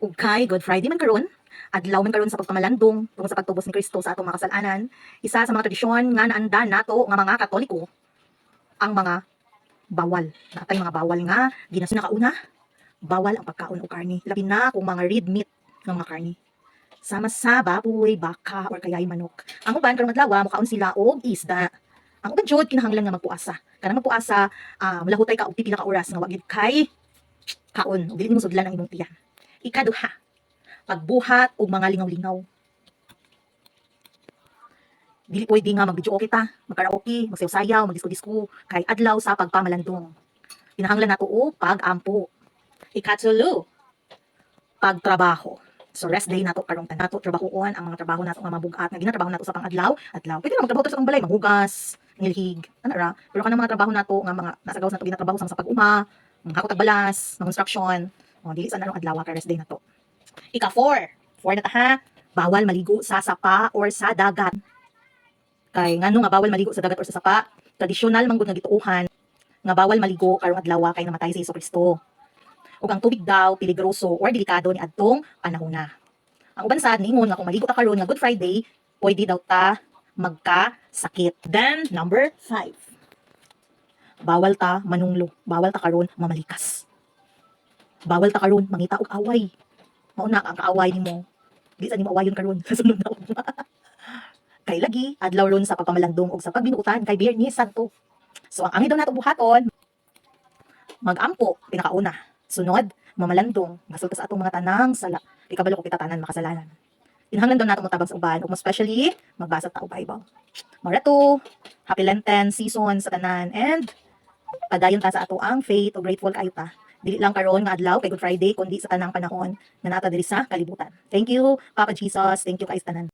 Ug kay Good Friday man karon, adlaw man karon sa pagpamalandong tungod sa pagtubos ni Kristo sa atong mga kasalanan. Isa sa mga tradisyon nga naandan nato nga mga Katoliko ang mga bawal. Natay mga bawal nga ginasunod kauna, bawal ang pagkaon og karne, labi na kung mga red meat nga mga karne. Sama sa baboy, baka or kaya'y manok. Ang uban karong adlaw mukaon sila og isda. Ang uban jud kinahanglan nga magpuasa. Kanang magpuasa, malahutay ka og pipila ka oras nga wa gyud kay kaon, ug dili mo sudlan ang imong tiyan. Ikaduha, pagbuhat og mga lingaw-lingaw. Dili pwede nga mag-video kita, mag-karaoke, magsayaw-sayaw, mag-disco-disco, kay adlaw sa pagpamalandong. Kinahanglan nato og pag-ampo. Ikatulo, pagtrabaho. So rest day nato karong nato trabahoon ang mga trabaho nato nga mabugat nga ginatrabaho nato sa pang-adlaw, adlaw. Pwede na magtrabaho sa balay, maghugas, ngilhig, ana ra. Pero kanang mga trabaho nato nga mga nasa gawas nato ginatrabaho sa pag-uma, manghakot og balas, mga construction, dili sa narong adlaw kay rest day nato. Four na ta ha. Bawal maligo sa sapa or sa dagat. Kay ngano nga bawal maligo sa dagat or sa sapa? Tradisyonal man gud nga gituohan nga bawal maligo karong adlaw kay namatay si Jesucristo. Ug ang tubig daw peligroso or delikado ni adtong panahona. Ang uban sad ningon nga kung maligo ta karon nga Good Friday, pwede daw ta magkasakit. Then number 5. Bawal ta manunglo. Bawal ta karon mamalikas. Bawal ta karon mangita og away. Mao na ang kaaway nimo. Di sa nimo awayon karon sa sunod na ugma. Kay lagi adlaw ron sa pagpamalandong og sa pagbinuutan kay Biyernes Santo. So ang angin daw nato buhaton, magampo pinakauna. Sunod, mamalandong, masulta sa atong mga tanang sala. Ikabalo ko kita tanan makasalanan. Kinahanglan daw nato motabang sa uban ug especially magbasa ta og Bible. Mara to, happy Lenten season sa tanan and padayon ta sa ato ang faith ug grateful kayo ta. Dili lang karon nga adlaw kay Good Friday kundi sa tanang panahon na nata diri sa kalibutan. Thank you Papa Jesus, thank you kay tanan.